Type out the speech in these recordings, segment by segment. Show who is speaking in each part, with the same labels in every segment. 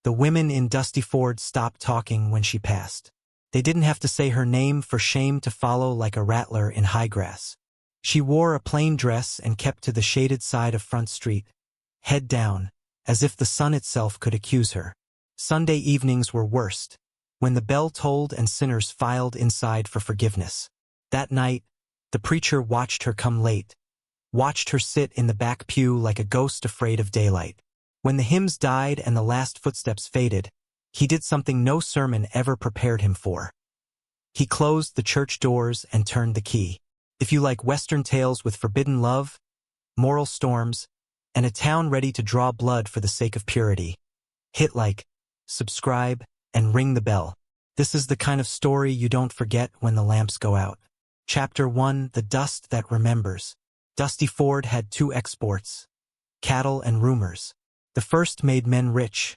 Speaker 1: The women in Dusty Ford stopped talking when she passed. They didn't have to say her name for shame to follow like a rattler in high grass. She wore a plain dress and kept to the shaded side of Front Street, head down, as if the sun itself could accuse her. Sunday evenings were worst, when the bell tolled and sinners filed inside for forgiveness. That night, the preacher watched her come late, watched her sit in the back pew like a ghost afraid of daylight. When the hymns died and the last footsteps faded, he did something no sermon ever prepared him for. He closed the church doors and turned the key. If you like Western tales with forbidden love, moral storms, and a town ready to draw blood for the sake of purity, hit like, subscribe, and ring the bell. This is the kind of story you don't forget when the lamps go out. Chapter 1: The Dust That Remembers. Dusty Ford had two exports: cattle and rumors. The first made men rich.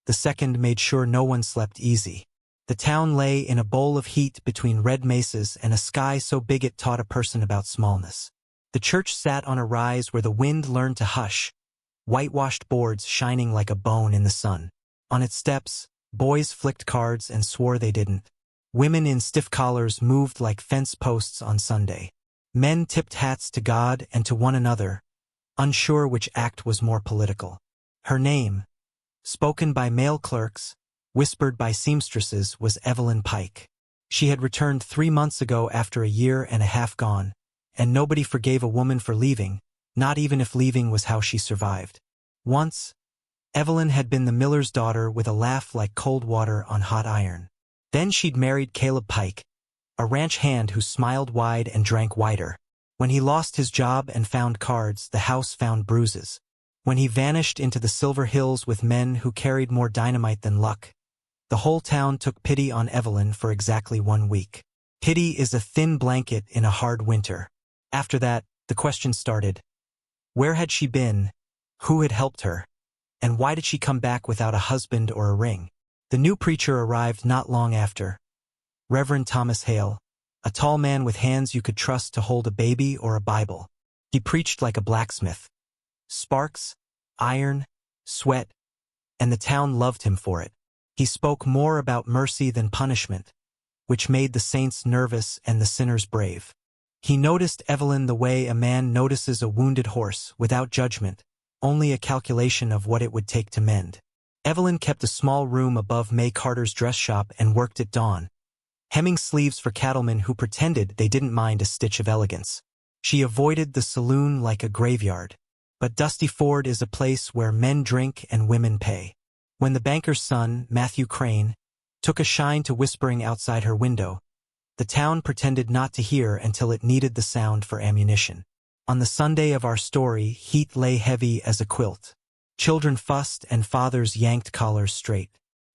Speaker 1: The second made sure no one slept easy. The town lay in a bowl of heat between red mesas and a sky so big it taught a person about smallness. The church sat on a rise where the wind learned to hush, whitewashed boards shining like a bone in the sun. On its steps, boys flicked cards and swore they didn't. Women in stiff collars moved like fence posts on Sunday. Men tipped hats to God and to one another, unsure which act was more political. Her name, spoken by mail clerks, whispered by seamstresses, was Evelyn Pike. She had returned 3 months ago after a year and a half gone, and nobody forgave a woman for leaving, not even if leaving was how she survived. Once, Evelyn had been the miller's daughter with a laugh like cold water on hot iron. Then she'd married Caleb Pike, a ranch hand who smiled wide and drank wider. When he lost his job and found cards, the house found bruises. When he vanished into the Silver Hills with men who carried more dynamite than luck, the whole town took pity on Evelyn for exactly 1 week. Pity is a thin blanket in a hard winter. After that, the question started. Where had she been? Who had helped her? And why did she come back without a husband or a ring? The new preacher arrived not long after. Reverend Thomas Hale, a tall man with hands you could trust to hold a baby or a Bible. He preached like a blacksmith. Sparks, iron, sweat, and the town loved him for it. He spoke more about mercy than punishment, which made the saints nervous and the sinners brave. He noticed Evelyn the way a man notices a wounded horse, without judgment, only a calculation of what it would take to mend. Evelyn kept a small room above May Carter's dress shop and worked at dawn, hemming sleeves for cattlemen who pretended they didn't mind a stitch of elegance. She avoided the saloon like a graveyard. But Dusty Ford is a place where men drink and women pay. When the banker's son, Matthew Crane, took a shine to whispering outside her window, the town pretended not to hear until it needed the sound for ammunition. On the Sunday of our story, heat lay heavy as a quilt. Children fussed and fathers yanked collars straight.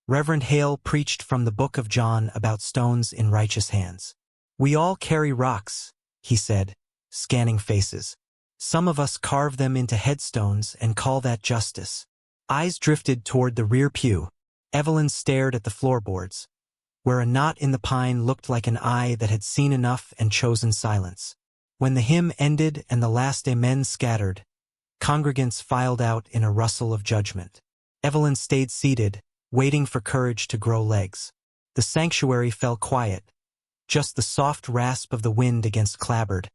Speaker 1: Reverend Hale preached from the book of John about stones in righteous hands. We all carry rocks, he said, scanning faces. Some of us carve them into headstones and call that justice. Eyes drifted toward the rear pew. Evelyn stared at the floorboards, where a knot in the pine looked like an eye that had seen enough and chosen silence. When the hymn ended and the last amen scattered, congregants filed out in a rustle of judgment. Evelyn stayed seated, waiting for courage to grow legs. The sanctuary fell quiet, just the soft rasp of the wind against clapboard,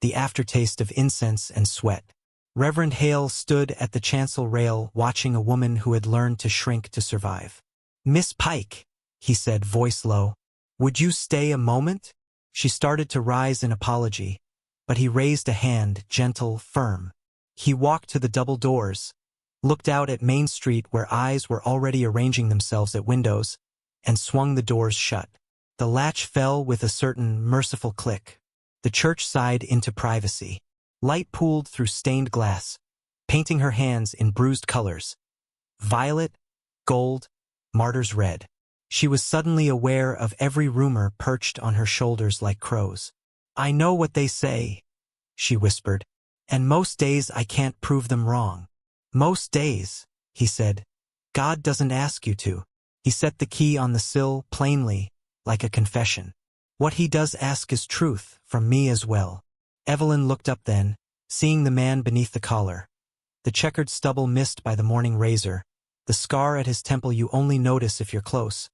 Speaker 1: the aftertaste of incense and sweat. Reverend Hale stood at the chancel rail watching a woman who had learned to shrink to survive. "Miss Pike," he said, voice low, "would you stay a moment?" She started to rise in apology, but he raised a hand, gentle, firm. He walked to the double doors, looked out at Main Street where eyes were already arranging themselves at windows, and swung the doors shut. The latch fell with a certain merciful click. The church sighed into privacy. Light pooled through stained glass, painting her hands in bruised colors. Violet, gold, martyr's red. She was suddenly aware of every rumor perched on her shoulders like crows. "I know what they say," she whispered, "and most days I can't prove them wrong." "Most days," he said. "God doesn't ask you to." He set the key on the sill, plainly, like a confession. "What he does ask is truth, from me as well." Evelyn looked up then, seeing the man beneath the collar. The checkered stubble missed by the morning razor, The scar at his temple you only notice if you're close.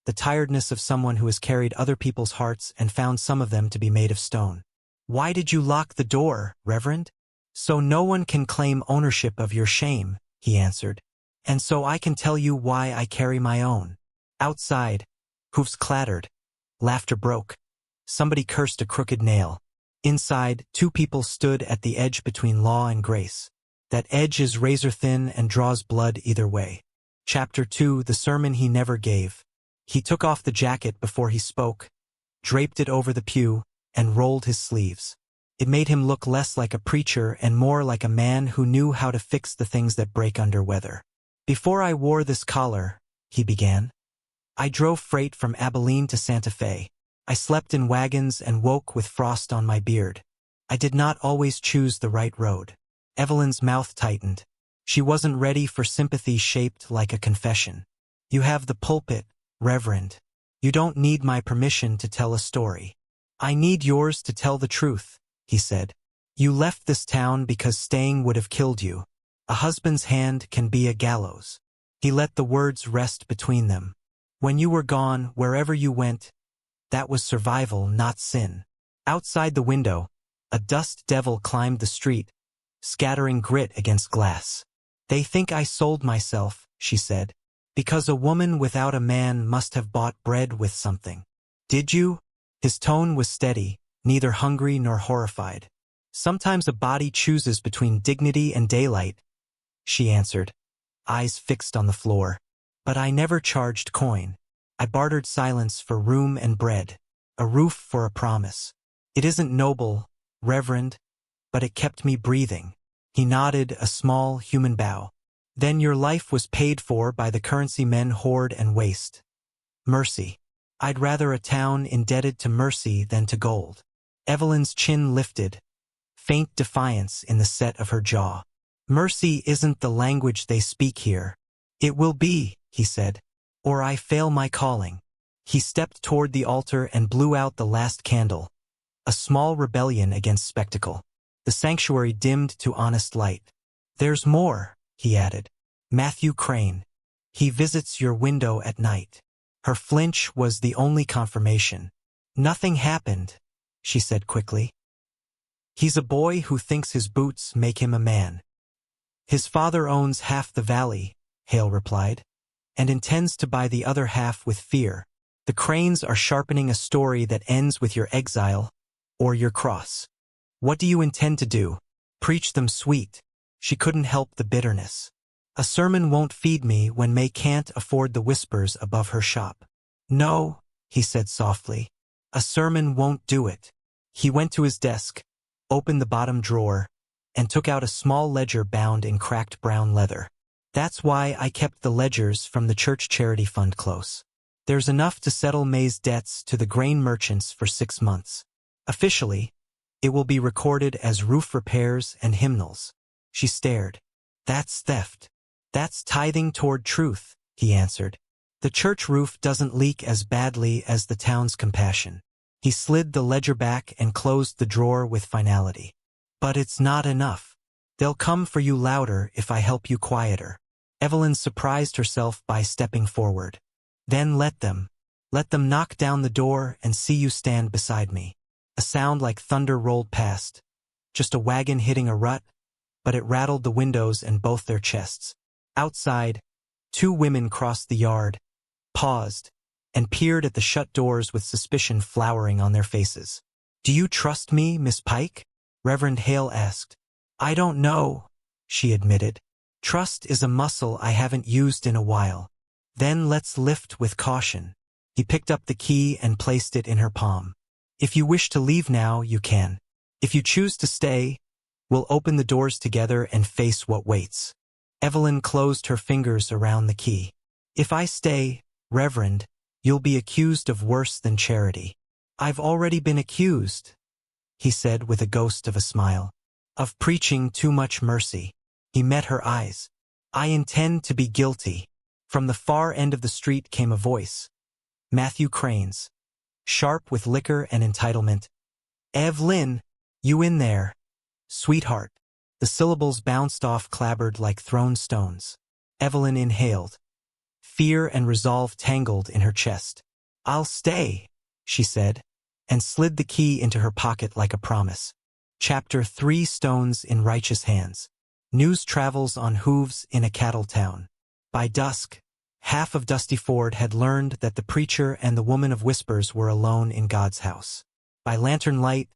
Speaker 1: The tiredness of someone who has carried other people's hearts and found some of them to be made of stone. Why did you lock the door, Reverend? So no one can claim ownership of your shame, he answered. And so I can tell you why I carry my own. Outside, hoofs clattered. Laughter broke. Somebody cursed a crooked nail. Inside, two people stood at the edge between law and grace. That edge is razor-thin and draws blood either way. Chapter 2, the sermon he never gave. He took off the jacket before he spoke, draped it over the pew, and rolled his sleeves. It made him look less like a preacher and more like a man who knew how to fix the things that break under weather. Before I wore this collar, he began. I drove freight from Abilene to Santa Fe. I slept in wagons and woke with frost on my beard. I did not always choose the right road. Evelyn's mouth tightened. She wasn't ready for sympathy shaped like a confession. You have the pulpit, Reverend. You don't need my permission to tell a story. I need yours to tell the truth, he said. You left this town because staying would have killed you. A husband's hand can be a gallows. He let the words rest between them. When you were gone, wherever you went, that was survival, not sin. Outside the window, a dust devil climbed the street, scattering grit against glass. They think I sold myself, she said, because a woman without a man must have bought bread with something. Did you? His tone was steady, neither hungry nor horrified. Sometimes a body chooses between dignity and daylight, she answered, eyes fixed on the floor. But I never charged coin. I bartered silence for room and bread, a roof for a promise. It isn't noble, Reverend, but it kept me breathing. He nodded, a small human bow. Then your life was paid for by the currency men hoard and waste. Mercy. I'd rather a town indebted to mercy than to gold. Evelyn's chin lifted, faint defiance in the set of her jaw. Mercy isn't the language they speak here. It will be, he said, or I fail my calling. He stepped toward the altar and blew out the last candle, a small rebellion against spectacle. The sanctuary dimmed to honest light. There's more, he added. Matthew Crane. He visits your window at night. Her flinch was the only confirmation. Nothing happened, she said quickly. He's a boy who thinks his boots make him a man. His father owns half the valley, Hale replied, and intends to buy the other half with fear. The Cranes are sharpening a story that ends with your exile or your cross. What do you intend to do? Preach them sweet. She couldn't help the bitterness. A sermon won't feed me when May can't afford the whispers above her shop. No, he said softly. A sermon won't do it. He went to his desk, opened the bottom drawer, and took out a small ledger bound in cracked brown leather. That's why I kept the ledgers from the church charity fund close. There's enough to settle May's debts to the grain merchants for 6 months. Officially, it will be recorded as roof repairs and hymnals. She stared. That's theft. That's tithing toward truth, he answered. The church roof doesn't leak as badly as the town's compassion. He slid the ledger back and closed the drawer with finality. But it's not enough. They'll come for you louder if I help you quieter. Evelyn surprised herself by stepping forward. Then let them knock down the door and see you stand beside me. A sound like thunder rolled past. Just a wagon hitting a rut, but it rattled the windows and both their chests. Outside, 2 women crossed the yard, paused, and peered at the shut doors with suspicion flowering on their faces. Do you trust me, Miss Pike? Reverend Hale asked. I don't know, she admitted. Trust is a muscle I haven't used in a while. Then let's lift with caution. He picked up the key and placed it in her palm. If you wish to leave now, you can. If you choose to stay, we'll open the doors together and face what waits. Evelyn closed her fingers around the key. If I stay, Reverend, you'll be accused of worse than charity. I've already been accused, he said with a ghost of a smile, of preaching too much mercy. He met her eyes. I intend to be guilty. From the far end of the street came a voice. Matthew Crane's. Sharp with liquor and entitlement. Evelyn, you in there? Sweetheart. The syllables bounced off clabbered like thrown stones. Evelyn inhaled. Fear and resolve tangled in her chest. "I'll stay," she said, and slid the key into her pocket like a promise. Chapter 3: Stones in Righteous Hands. News travels on hooves in a cattle town. By dusk, half of Dusty Ford had learned that the preacher and the woman of whispers were alone in God's house. By lantern light,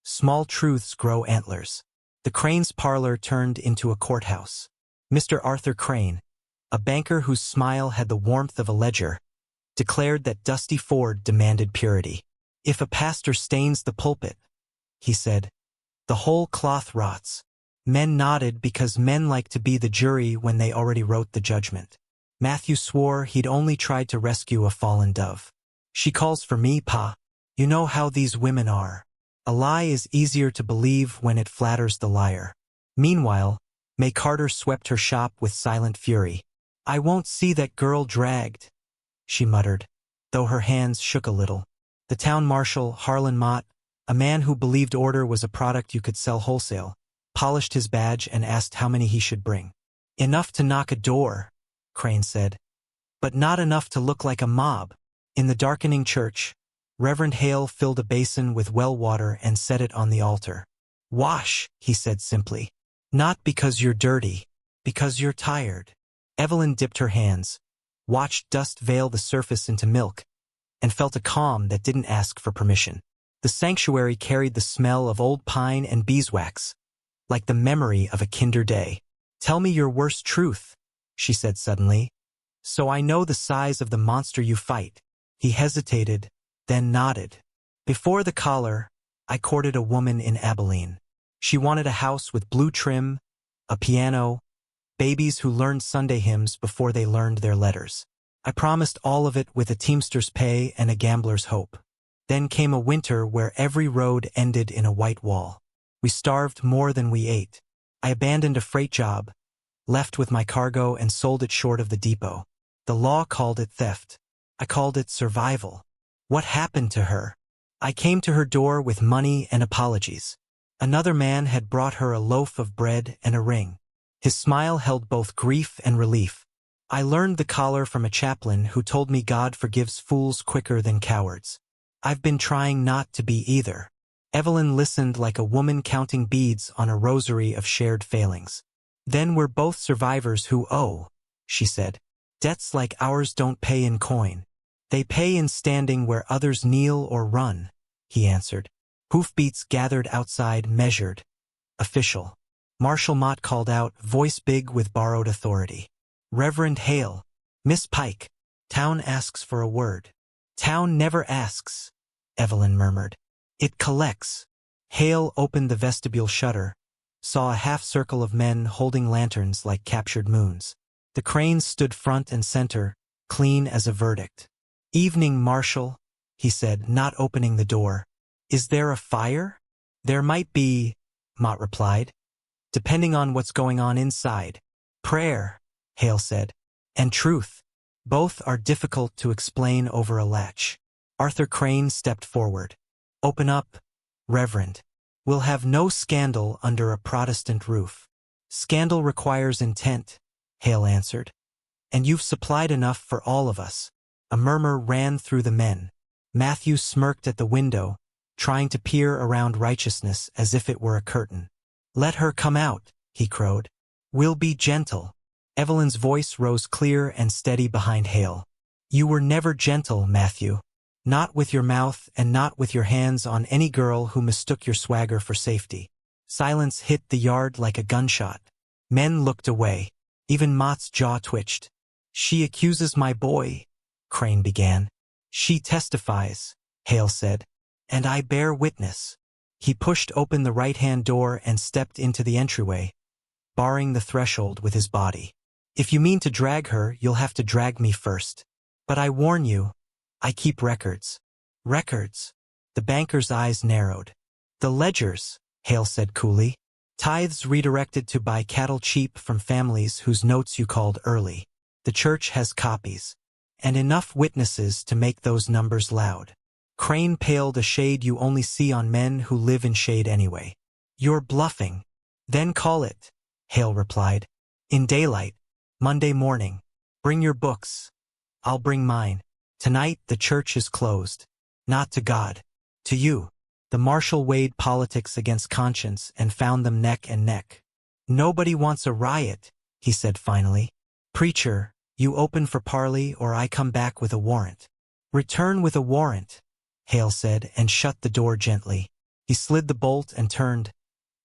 Speaker 1: small truths grow antlers. The Crane's parlor turned into a courthouse. Mr. Arthur Crane, a banker whose smile had the warmth of a ledger, declared that Dusty Ford demanded purity. "If a pastor stains the pulpit," he said, "the whole cloth rots." Men nodded because men like to be the jury when they already wrote the judgment. Matthew swore he'd only tried to rescue a fallen dove. "She calls for me, Pa. You know how these women are. A lie is easier to believe when it flatters the liar." Meanwhile, May Carter swept her shop with silent fury. "I won't see that girl dragged," she muttered, though her hands shook a little. The town marshal, Harlan Mott, a man who believed order was a product you could sell wholesale, polished his badge and asked how many he should bring. "Enough to knock a door," Crane said, "but not enough to look like a mob." In the darkening church, Reverend Hale filled a basin with well water and set it on the altar. "Wash," he said simply. "Not because you're dirty, because you're tired." Evelyn dipped her hands, watched dust veil the surface into milk, and felt a calm that didn't ask for permission. The sanctuary carried the smell of old pine and beeswax, like the memory of a kinder day. "Tell me your worst truth," she said suddenly, "so I know the size of the monster you fight." He hesitated, then nodded. "Before the collar, I courted a woman in Abilene. She wanted a house with blue trim, a piano, babies who learned Sunday hymns before they learned their letters. I promised all of it with a teamster's pay and a gambler's hope. Then came a winter where every road ended in a white wall. We starved more than we ate. I abandoned a freight job, left with my cargo and sold it short of the depot. The law called it theft. I called it survival. What happened to her? I came to her door with money and apologies. Another man had brought her a loaf of bread and a ring. His smile held both grief and relief. I learned the collar from a chaplain who told me God forgives fools quicker than cowards. I've been trying not to be either." Evelyn listened like a woman counting beads on a rosary of shared failings. "Then we're both survivors who owe," she said. "Debts like ours don't pay in coin. They pay in standing where others kneel or run," he answered. Hoofbeats gathered outside, measured. "Official." Marshal Mott called out, voice big with borrowed authority. "Reverend Hale. Miss Pike. Town asks for a word." "Town never asks," Evelyn murmured. "It collects." Hale opened the vestibule shutter, saw a half-circle of men holding lanterns like captured moons. The Cranes stood front and center, clean as a verdict. "Evening, Marshal," he said, not opening the door. "Is there a fire?" "There might be," Mott replied, "depending on what's going on inside." "Prayer," Hale said, "and truth. Both are difficult to explain over a latch." Arthur Crane stepped forward. "Open up, Reverend. We'll have no scandal under a Protestant roof." "Scandal requires intent," Hale answered. "And you've supplied enough for all of us." A murmur ran through the men. Matthew smirked at the window, trying to peer around righteousness as if it were a curtain. "Let her come out," he crowed. "We'll be gentle." Evelyn's voice rose clear and steady behind Hale. "You were never gentle, Matthew. Not with your mouth and not with your hands on any girl who mistook your swagger for safety." Silence hit the yard like a gunshot. Men looked away. Even Mott's jaw twitched. "She accuses my boy," Crane began. "She testifies," Hale said, "and I bear witness." He pushed open the right-hand door and stepped into the entryway, barring the threshold with his body. "If you mean to drag her, you'll have to drag me first. But I warn you, I keep records." "Records?" The banker's eyes narrowed. "The ledgers," Hale said coolly. "Tithes redirected to buy cattle cheap from families whose notes you called early. The church has copies. And enough witnesses to make those numbers loud." Crane paled a shade you only see on men who live in shade anyway. "You're bluffing." "Then call it," Hale replied. "In daylight." Monday morning. Bring your books. I'll bring mine. Tonight the church is closed. Not to God. To you. The marshal weighed politics against conscience and found them neck and neck. Nobody wants a riot, he said finally. Preacher, you open for parley or I come back with a warrant. Return with a warrant, Hale said and shut the door gently. He slid the bolt and turned,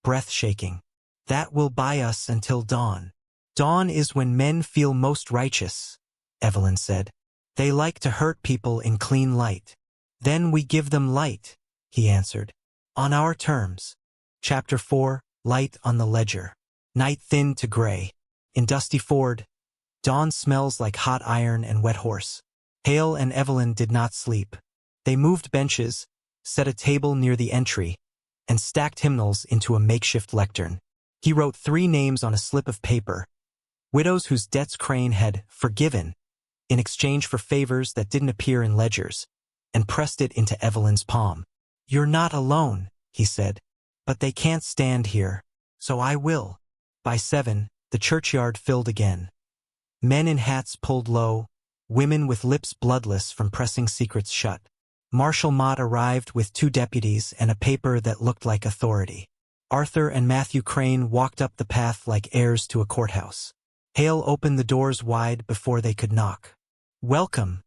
Speaker 1: breath shaking. That will buy us until dawn. Dawn is when men feel most righteous, Evelyn said. They like to hurt people in clean light. Then we give them light, he answered. On our terms. Chapter 4, Light on the Ledger. Night thinned to gray. In Dusty Ford, dawn smells like hot iron and wet horse. Hale and Evelyn did not sleep. They moved benches, set a table near the entry, and stacked hymnals into a makeshift lectern. He wrote 3 names on a slip of paper, widows whose debts Crane had forgiven in exchange for favors that didn't appear in ledgers, and pressed it into Evelyn's palm. You're not alone, he said, but they can't stand here, so I will. By 7, the churchyard filled again. Men in hats pulled low, women with lips bloodless from pressing secrets shut. Marshal Mott arrived with 2 deputies and a paper that looked like authority. Arthur and Matthew Crane walked up the path like heirs to a courthouse. Hale opened the doors wide before they could knock. Welcome,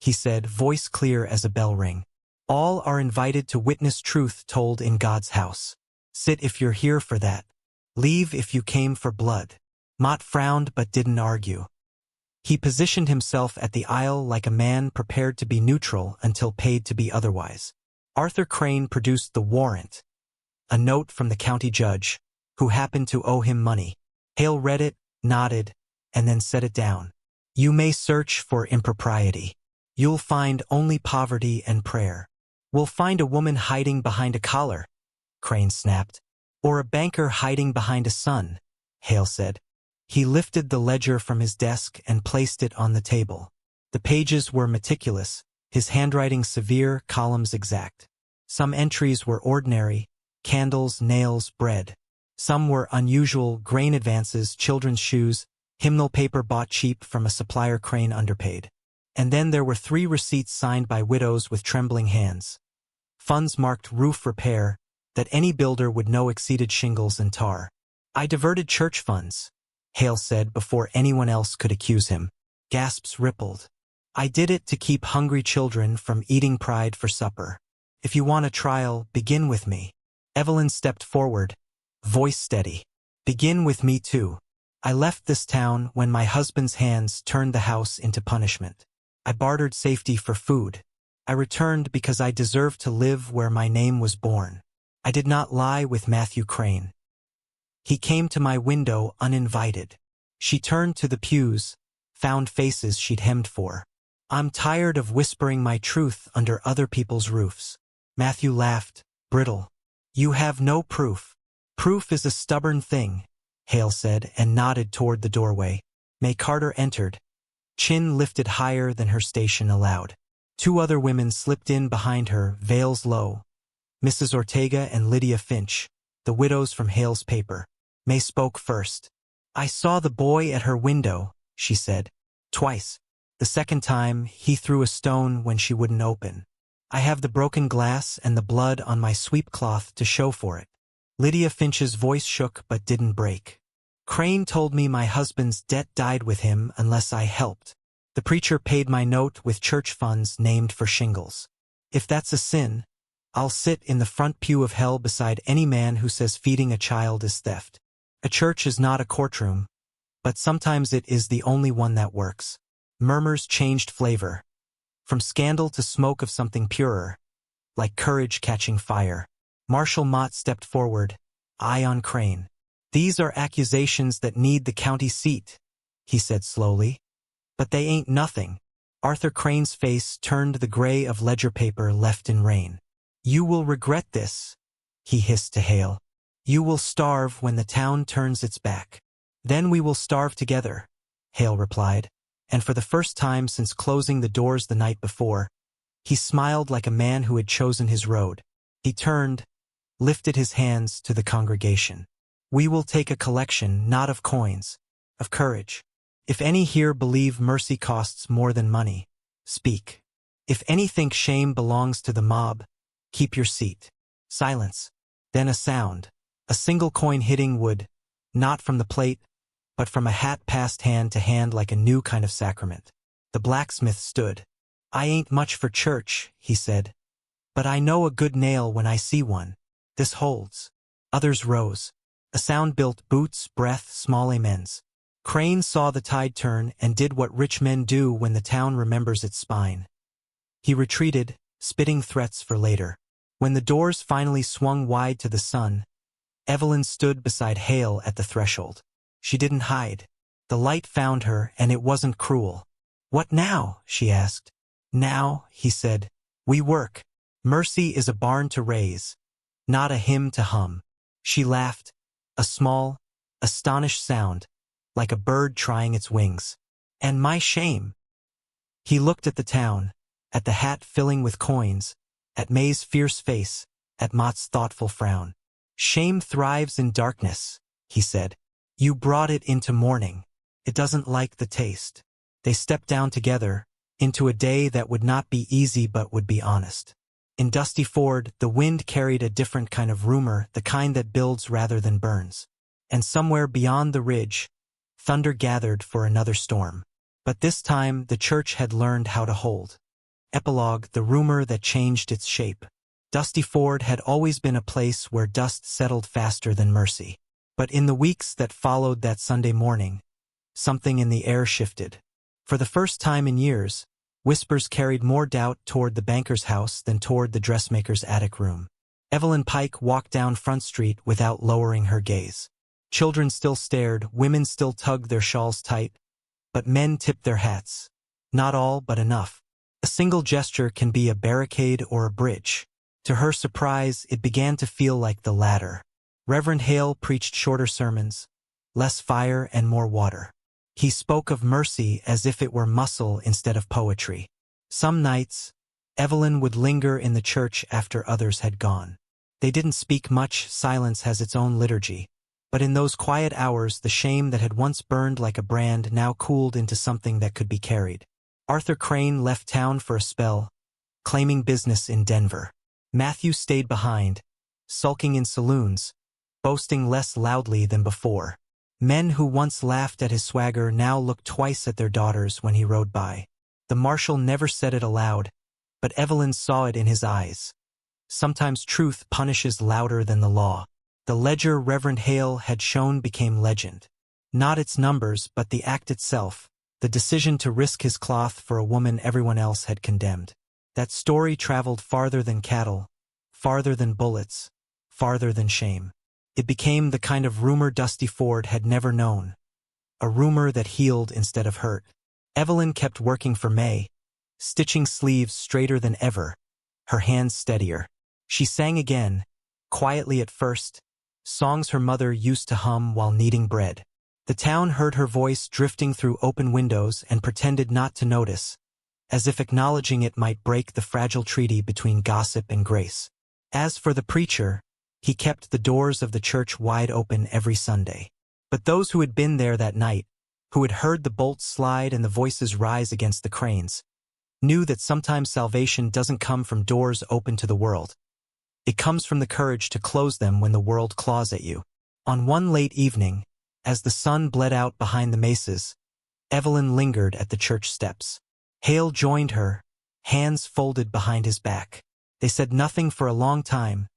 Speaker 1: he said, voice clear as a bell ring. All are invited to witness truth told in God's house. Sit if you're here for that. Leave if you came for blood. Mott frowned but didn't argue. He positioned himself at the aisle like a man prepared to be neutral until paid to be otherwise. Arthur Crane produced the warrant, a note from the county judge, who happened to owe him money. Hale read it, nodded, and then set it down. You may search for impropriety. You'll find only poverty and prayer. We'll find a woman hiding behind a collar, Crane snapped. Or a banker hiding behind a son, Hale said. He lifted the ledger from his desk and placed it on the table. The pages were meticulous, his handwriting severe, columns exact. Some entries were ordinary, candles, nails, bread. Some were unusual, grain advances, children's shoes, hymnal paper bought cheap from a supplier Crane underpaid. And then there were 3 receipts signed by widows with trembling hands. Funds marked roof repair, that any builder would know exceeded shingles and tar. I diverted church funds, Hale said before anyone else could accuse him. Gasps rippled. I did it to keep hungry children from eating pride for supper. If you want a trial, begin with me. Evelyn stepped forward, voice steady. Begin with me too. I left this town when my husband's hands turned the house into punishment. I bartered safety for food. I returned because I deserved to live where my name was born. I did not lie with Matthew Crane. He came to my window uninvited. She turned to the pews, found faces she'd hemmed for. I'm tired of whispering my truth under other people's roofs. Matthew laughed, brittle. You have no proof. Proof is a stubborn thing, Hale said and nodded toward the doorway. May Carter entered, chin lifted higher than her station allowed. 2 other women slipped in behind her, veils low. Mrs. Ortega and Lydia Finch, the widows from Hale's paper. May spoke first. I saw the boy at her window, she said. Twice. The second time, he threw a stone when she wouldn't open. I have the broken glass and the blood on my sweep cloth to show for it. Lydia Finch's voice shook but didn't break. Crane told me my husband's debt died with him unless I helped. The preacher paid my note with church funds named for shingles. If that's a sin, I'll sit in the front pew of hell beside any man who says feeding a child is theft. A church is not a courtroom, but sometimes it is the only one that works. Murmurs changed flavor, from scandal to smoke of something purer, like courage catching fire. Marshal Mott stepped forward, eye on Crane. These are accusations that need the county seat, he said slowly. But they ain't nothing. Arthur Crane's face turned the gray of ledger paper left in rain. You will regret this, he hissed to Hale. You will starve when the town turns its back. Then we will starve together, Hale replied, and for the first time since closing the doors the night before, he smiled like a man who had chosen his road. He turned, lifted his hands to the congregation. We will take a collection not of coins, of courage. If any here believe mercy costs more than money, speak. If any think shame belongs to the mob, keep your seat. Silence. Then a sound. A single coin hitting wood, not from the plate, but from a hat passed hand to hand like a new kind of sacrament. The blacksmith stood. I ain't much for church, he said, but I know a good nail when I see one. This holds. Others rose. A sound built boots, breath, small amens. Crane saw the tide turn and did what rich men do when the town remembers its spine. He retreated, spitting threats for later. When the doors finally swung wide to the sun, Evelyn stood beside Hale at the threshold. She didn't hide. The light found her, and it wasn't cruel. What now? She asked. Now, he said, we work. Mercy is a barn to raise, not a hymn to hum. She laughed, a small, astonished sound, like a bird trying its wings. And my shame. He looked at the town, at the hat filling with coins, at May's fierce face, at Mott's thoughtful frown. Shame thrives in darkness, he said. You brought it into mourning. It doesn't like the taste. They stepped down together, into a day that would not be easy but would be honest. In Dusty Ford, the wind carried a different kind of rumor, the kind that builds rather than burns. And somewhere beyond the ridge, thunder gathered for another storm. But this time, the church had learned how to hold. Epilogue, the rumor that changed its shape. Dusty Ford had always been a place where dust settled faster than mercy. But in the weeks that followed that Sunday morning, something in the air shifted. For the first time in years, whispers carried more doubt toward the banker's house than toward the dressmaker's attic room. Evelyn Pike walked down Front Street without lowering her gaze. Children still stared, women still tugged their shawls tight, but men tipped their hats. Not all, but enough. A single gesture can be a barricade or a bridge. To her surprise, it began to feel like the latter. Reverend Hale preached shorter sermons, less fire and more water. He spoke of mercy as if it were muscle instead of poetry. Some nights, Evelyn would linger in the church after others had gone. They didn't speak much, silence has its own liturgy. But in those quiet hours, the shame that had once burned like a brand now cooled into something that could be carried. Arthur Crane left town for a spell, claiming business in Denver. Matthew stayed behind, sulking in saloons, boasting less loudly than before. Men who once laughed at his swagger now looked twice at their daughters when he rode by. The marshal never said it aloud, but Evelyn saw it in his eyes. Sometimes truth punishes louder than the law. The ledger Reverend Hale had shown became legend. Not its numbers, but the act itself, the decision to risk his cloth for a woman everyone else had condemned. That story traveled farther than cattle, farther than bullets, farther than shame. It became the kind of rumor Dusty Ford had never known. A rumor that healed instead of hurt. Evelyn kept working for May, stitching sleeves straighter than ever, her hands steadier. She sang again, quietly at first, songs her mother used to hum while kneading bread. The town heard her voice drifting through open windows and pretended not to notice, as if acknowledging it might break the fragile treaty between gossip and grace. As for the preacher, he kept the doors of the church wide open every Sunday. But those who had been there that night, who had heard the bolts slide and the voices rise against the cranes, knew that sometimes salvation doesn't come from doors open to the world. It comes from the courage to close them when the world claws at you. On one late evening, as the sun bled out behind the mesas, Evelyn lingered at the church steps. Hale joined her, hands folded behind his back. They said nothing for a long time,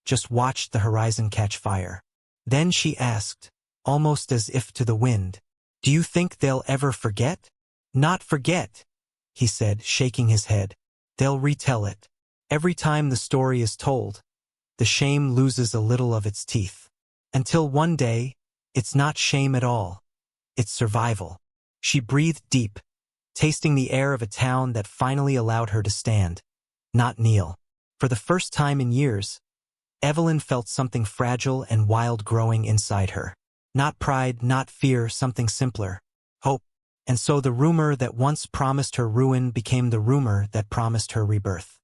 Speaker 1: just watched the horizon catch fire. Then she asked, almost as if to the wind, "Do you think they'll ever forget?" "Not forget," he said, shaking his head. "They'll retell it. Every time the story is told, the shame loses a little of its teeth. Until one day, it's not shame at all. It's survival." She breathed deep, tasting the air of a town that finally allowed her to stand, not kneel. For the first time in years, Evelyn felt something fragile and wild growing inside her. Not pride, not fear, something simpler. Hope. And so the rumor that once promised her ruin became the rumor that promised her rebirth.